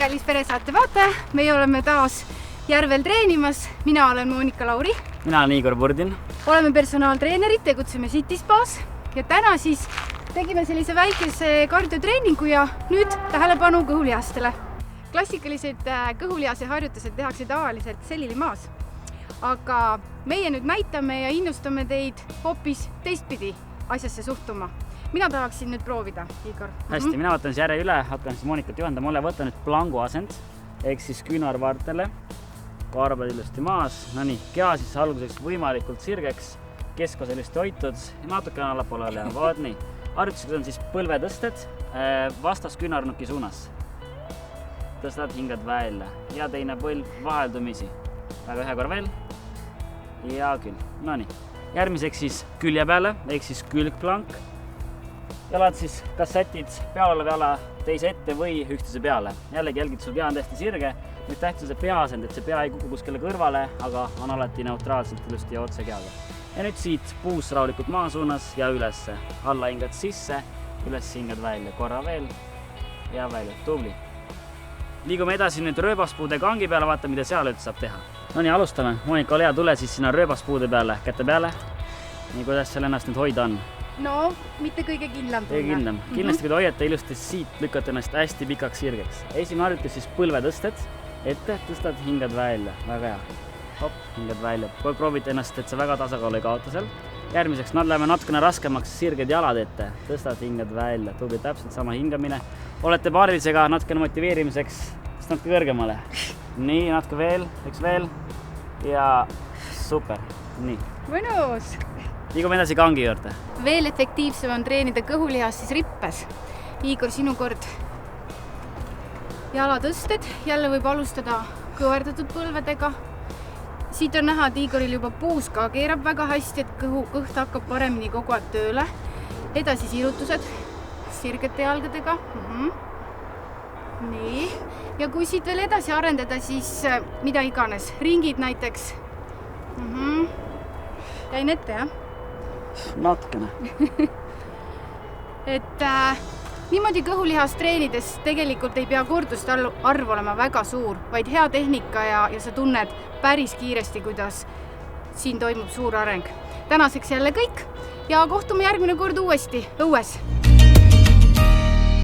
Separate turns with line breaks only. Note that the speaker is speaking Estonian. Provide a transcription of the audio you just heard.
kallis peresaate vaataja, meie oleme taas Järvel treenimas. Mina olen Monika Lauri.
Mina olen Igor Burdin.
Oleme personaaltreenerid, tegutseme City Spas ja täna siis tegime sellise väikese kardiotreeningu ja nüüd tähelepanu kõhulihastele. Klassikalised kõhulihase harjutused tehakse tavaliselt selilimaas, aga meie nüüd näitame ja innustame teid hoopis teistpidi asjasse suhtuma. Mina tahaksin nüüd proovida, Igor.
Hästi, mina võtan siis järje üle, hakkan siis Monikat juhendama. Mulle võtan nüüd plangu asend, ehk siis küünarvartele, karbad ilusti maas. No nii, kea siis alguseks võimalikult sirgeks, keskosa ilusti hoitud ja natukene allapoole ja vaat nii. Harjutused on siis põlvetõsted vastas küünarnuki suunas. Tõstad hingad välja ja teine põlv vaheldumisi. Väga ühe korra veel ja küll. No nii, järgmiseks siis külje peale, ehk siis külgplank. Jalad siis kas sätid pealoleva jala teise ette või üksteise peale. Jällegi jälgid, sul pea on tähti sirge. Nüüd tähtis on see peaasend, et see pea ei kuku kuskile kõrvale, aga on alati neutraalselt ilusti ja otse keaga. Ja nüüd siit puus rahulikult maa suunas ja ülesse. Alla hingad sisse, üles hingad välja. Korra veel ja välja. Tubli. Liigume edasi nüüd rööbaspuude kangi peale, vaata mida seal üldse saab teha. No nii, alustame. Monika, ole hea, tule siis sinna rööbaspuude peale, käte peale. Nii, kuidas seal ennast nüüd hoida on?
No, mitte kõige kindlam tunne.
Kõige kindlam. Kindlasti, kui te hoiate ilusti siit, lükkate ennast hästi pikaks sirgeks. Esimene harjutus siis põlvetõsted. Ette, tõstad hingad välja. Väga hea. Hop, hingad välja. Proovite ennast, et see väga tasakaalu ei kaota seal. Järgmiseks läheme natukene raskemaks, sirged jalad ette. Tõstad hingad välja. Tubli täpselt sama hingamine. Olete paarilisega natukene motiveerimiseks, siis natuke kõrgemale. Nii, natuke veel, üks veel. Ja super. Nii.
Mõnus!
Liigume edasi kangi juurde.
Veel efektiivsem on treenida kõhulihas siis rippes. Igor, sinu kord. Jalatõsted, jälle võib alustada kõverdatud põlvedega. Siit on näha, et Igoril juba puus ka keerab väga hästi, et kõht hakkab paremini kogu aeg tööle. Edasi sirutused sirgete jalgadega. Nii. Ja kui siit veel edasi arendada, siis mida iganes. Ringid näiteks. Jäin ette, jah?
Natukene.
Et niimoodi kõhulihast treenides tegelikult ei pea korduste arv olema väga suur, vaid hea tehnika ja sa tunned päris kiiresti, kuidas siin toimub suur areng. Tänaseks jälle kõik ja kohtume järgmine kord uuesti õues.